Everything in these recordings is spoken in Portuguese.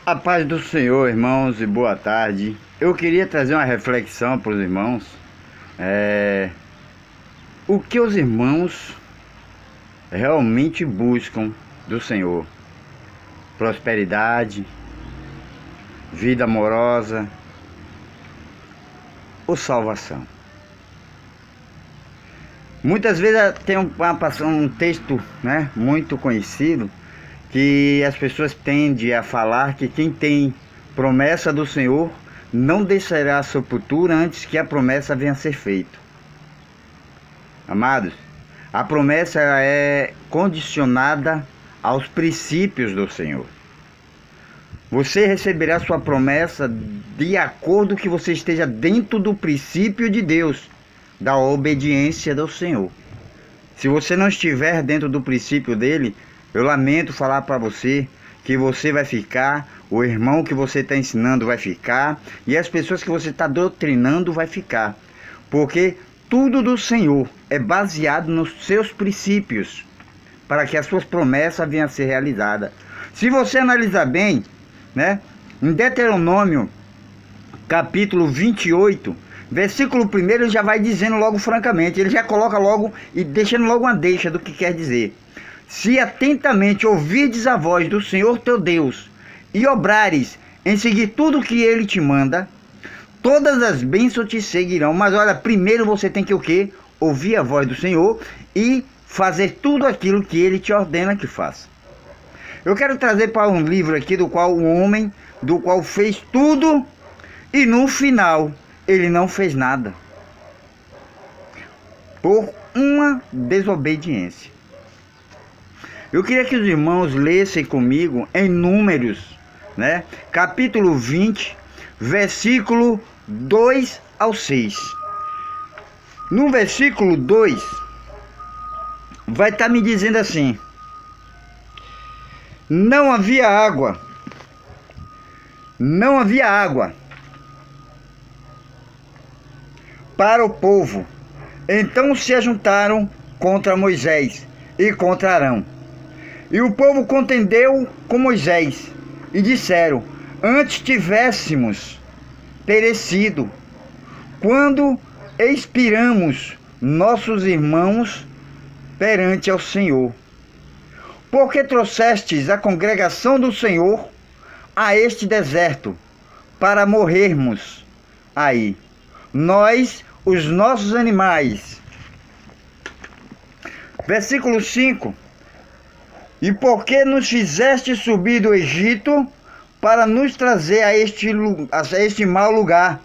A paz do Senhor, irmãos, e boa tarde. Eu queria trazer uma reflexão para os irmãos. O que os irmãos realmente buscam do Senhor? Prosperidade, vida amorosa ou salvação? Muitas vezes tem um texto, muito conhecido, que as pessoas tendem a falar que quem tem promessa do Senhor não deixará a sepultura antes que a promessa venha a ser feita. Amados, a promessa é condicionada aos princípios do Senhor. Você receberá sua promessa de acordo que você esteja dentro do princípio de Deus, da obediência do Senhor. Se você não estiver dentro do princípio dele, eu lamento falar para você que você vai ficar, o irmão que você está ensinando vai ficar, e as pessoas que você está doutrinando vai ficar. Porque tudo do Senhor é baseado nos seus princípios, para que as suas promessas venham a ser realizadas. Se você analisar bem, em Deuteronômio, capítulo 28, versículo 1, ele já vai dizendo logo francamente, ele já coloca logo e deixando logo uma deixa do que quer dizer. Se atentamente ouvirdes a voz do Senhor teu Deus e obrares em seguir tudo que ele te manda, todas as bênçãos te seguirão. Mas olha, primeiro você tem que o quê? Ouvir a voz do Senhor e fazer tudo aquilo que ele te ordena que faça. Eu quero trazer para um livro aqui do qual fez tudo e no final ele não fez nada por uma desobediência. Eu queria que os irmãos lessem comigo em Números, capítulo 20, versículo 2 ao 6. No versículo 2, vai estar me dizendo assim: não havia água para o povo. Então se ajuntaram contra Moisés e contra Arão. E o povo contendeu com Moisés e disseram: antes tivéssemos perecido, quando expiramos nossos irmãos perante ao Senhor. Porque trouxestes a congregação do Senhor a este deserto, para morrermos aí, nós, os nossos animais. Versículo 5. E porque nos fizeste subir do Egito para nos trazer a este mau lugar,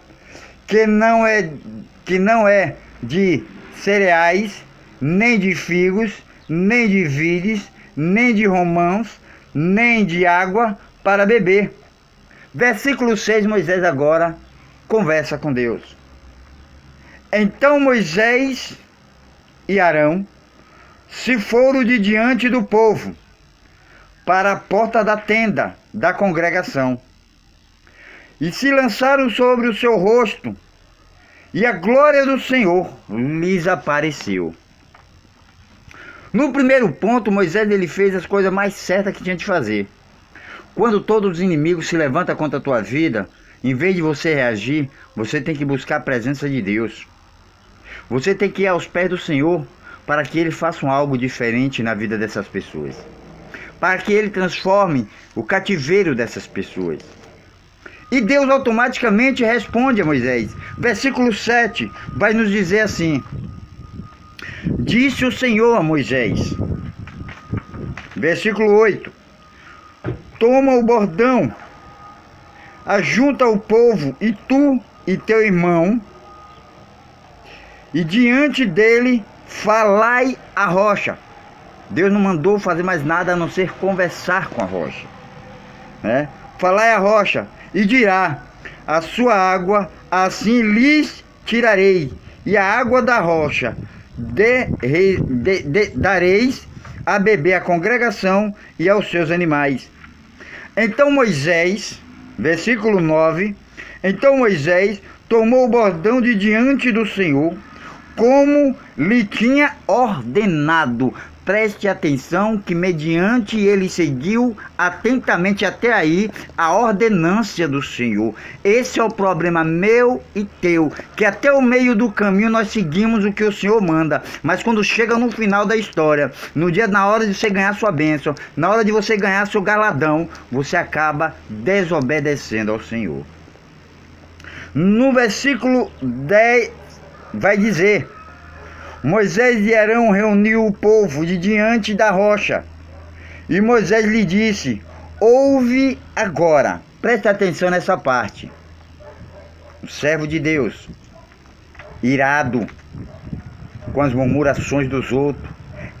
que não é de cereais, nem de figos, nem de vides, nem de romãos, nem de água para beber. Versículo 6, Moisés agora conversa com Deus. Então Moisés e Arão se foram de diante do povo para a porta da tenda da congregação e se lançaram sobre o seu rosto, e a glória do Senhor lhes apareceu. No primeiro ponto, Moisés ele fez as coisas mais certas que tinha de fazer. Quando todos os inimigos se levantam contra a tua vida, em vez de você reagir, você tem que buscar a presença de Deus. Você tem que ir aos pés do Senhor para que Ele faça algo diferente na vida dessas pessoas. Para que Ele transforme o cativeiro dessas pessoas. E Deus automaticamente responde a Moisés. Versículo 7 vai nos dizer assim: disse o Senhor a Moisés. Versículo 8: toma o bordão, ajunta o povo, e tu e teu irmão, e diante dele falai a rocha. Deus não mandou fazer mais nada a não ser conversar com a rocha. Falai a rocha, e dirá: a sua água assim lhes tirarei, e a água da rocha dareis a beber à congregação e aos seus animais. Então Moisés, versículo 9, então Moisés tomou o bordão de diante do Senhor, como lhe tinha ordenado. preste atenção que mediante ele seguiu atentamente até aí a ordenância do Senhor. Esse é o problema meu e teu, que até o meio do caminho nós seguimos o que o Senhor manda, mas quando chega no final da história, na hora de você ganhar sua bênção, na hora de você ganhar seu galadão, você acaba desobedecendo ao Senhor. No versículo 10 vai dizer: Moisés e Arão reuniu o povo de diante da rocha, e Moisés lhe disse: ouve agora. Presta atenção nessa parte. O servo de Deus, irado com as murmurações dos outros,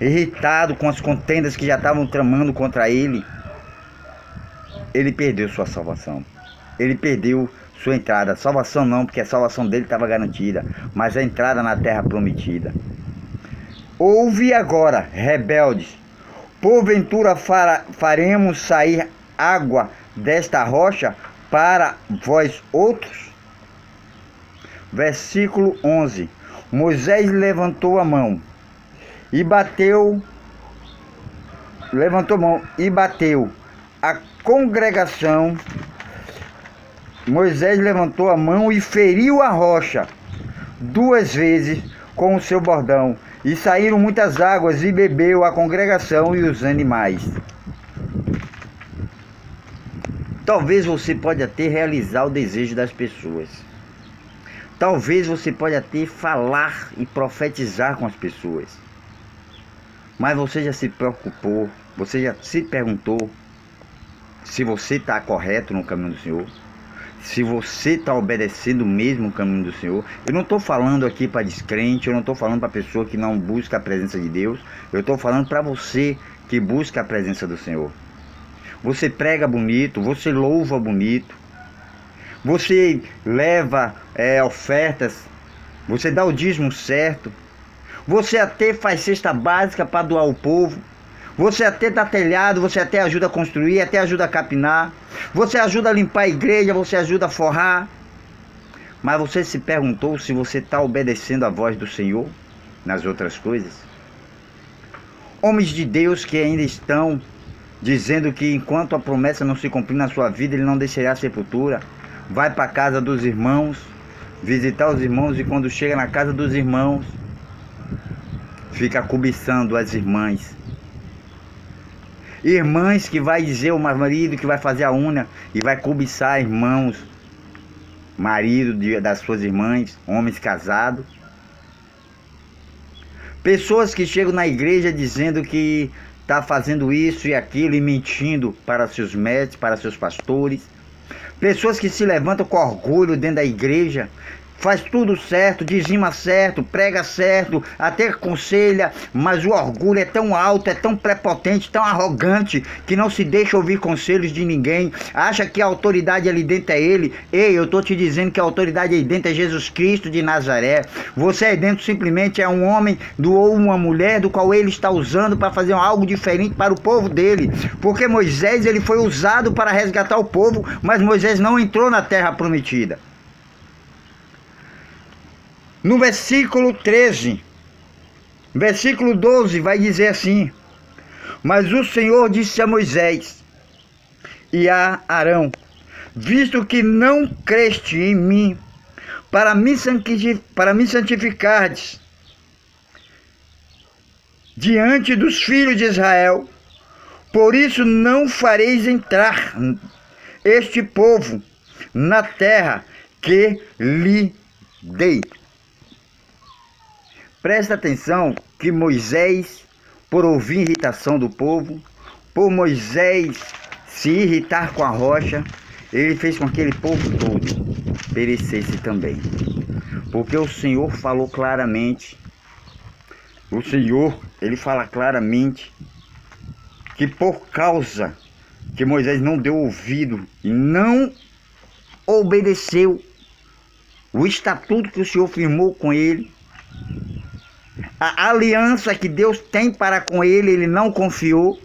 irritado com as contendas que já estavam tramando contra ele, ele perdeu sua salvação. Ele perdeu sua entrada. Salvação não, porque a salvação dele estava garantida, mas a entrada na terra prometida. Ouve agora, rebeldes, porventura faremos sair água desta rocha para vós outros? Versículo 11. Moisés levantou a mão e bateu, a congregação. Moisés levantou a mão e feriu a rocha 2 vezes com o seu bordão, e saíram muitas águas, e bebeu a congregação e os animais. Talvez você pode até realizar o desejo das pessoas. Talvez você pode até falar e profetizar com as pessoas. Mas você já se preocupou, você já se perguntou se você está correto no caminho do Senhor? Se você está obedecendo mesmo o caminho do Senhor? Eu não estou falando aqui para descrente, eu não estou falando para pessoa que não busca a presença de Deus. Eu estou falando para você que busca a presença do Senhor. Você prega bonito, você louva bonito, você leva ofertas, você dá o dízimo certo, você até faz cesta básica para doar ao povo, você até dá telhado, você até ajuda a construir, até ajuda a capinar, você ajuda a limpar a igreja, você ajuda a forrar. Mas você se perguntou se você está obedecendo a voz do Senhor nas outras coisas? Homens de Deus que ainda estão dizendo que enquanto a promessa não se cumprir na sua vida, ele não deixará a sepultura. Vai para a casa dos irmãos, visitar os irmãos, e quando chega na casa dos irmãos, fica cobiçando as irmãs. Irmãs que vai dizer ao marido que vai fazer a unha e vai cobiçar irmãos, marido das suas irmãs, homens casados. Pessoas que chegam na igreja dizendo que está fazendo isso e aquilo e mentindo para seus mestres, para seus pastores. Pessoas que se levantam com orgulho dentro da igreja, faz tudo certo, dizima certo, prega certo, até aconselha, mas o orgulho é tão alto, é tão prepotente, tão arrogante, que não se deixa ouvir conselhos de ninguém, acha que a autoridade ali dentro é ele. Ei, eu estou te dizendo que a autoridade aí dentro é Jesus Cristo de Nazaré. Você aí dentro simplesmente é um homem ou uma mulher do qual ele está usando para fazer algo diferente para o povo dele, porque Moisés ele foi usado para resgatar o povo, mas Moisés não entrou na terra prometida. No versículo 13, versículo 12 vai dizer assim: mas o Senhor disse a Moisés e a Arão: visto que não creste em mim para me santificardes diante dos filhos de Israel, por isso não fareis entrar este povo na terra que lhe dei. Presta atenção que Moisés, por ouvir irritação do povo, por Moisés se irritar com a rocha, ele fez com que aquele povo todo perecesse também. Porque o Senhor falou claramente, ele fala claramente que por causa que Moisés não deu ouvido e não obedeceu o estatuto que o Senhor firmou com ele, a aliança que Deus tem para com ele, ele não confiou.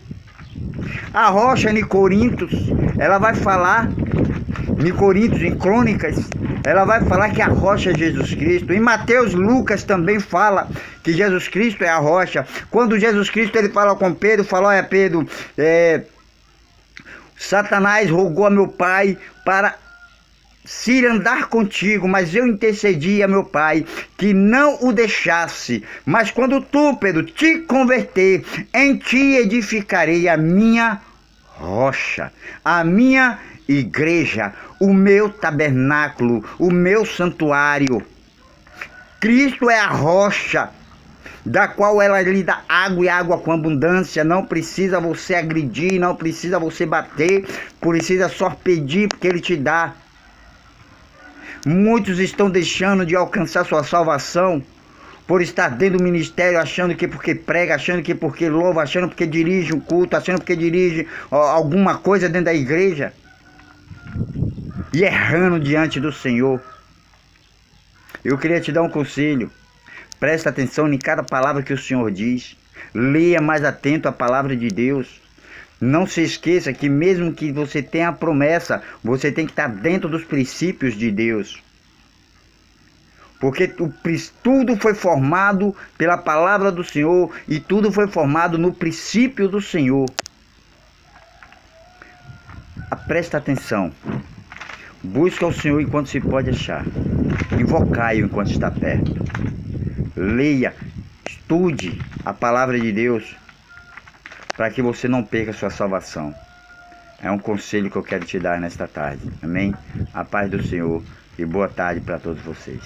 A rocha em Coríntios, ela vai falar, em Coríntios, em Crônicas, ela vai falar que a rocha é Jesus Cristo. Em Mateus, Lucas também fala que Jesus Cristo é a rocha. Quando Jesus Cristo ele fala com Pedro, fala: olha Pedro, Satanás rogou a meu pai para se andar contigo, mas eu intercedi a meu pai que não o deixasse. Mas quando tu, Pedro, te converter, em ti edificarei a minha rocha, a minha igreja, o meu tabernáculo, o meu santuário. Cristo é a rocha, da qual ela lhe dá água e água com abundância. Não precisa você agredir, não precisa você bater, precisa só pedir porque ele te dá. Muitos estão deixando de alcançar sua salvação por estar dentro do ministério, achando que porque prega, achando que porque louva, achando porque dirige um culto, achando porque dirige alguma coisa dentro da igreja, e errando diante do Senhor. Eu queria te dar um conselho: presta atenção em cada palavra que o Senhor diz, leia mais atento a palavra de Deus. Não se esqueça que mesmo que você tenha a promessa, você tem que estar dentro dos princípios de Deus. Porque tudo foi formado pela palavra do Senhor e tudo foi formado no princípio do Senhor. Presta atenção. Busca o Senhor enquanto se pode achar. Invocai-o enquanto está perto. Leia, estude a palavra de Deus, para que você não perca a sua salvação. É um conselho que eu quero te dar nesta tarde. Amém? A paz do Senhor e boa tarde para todos vocês.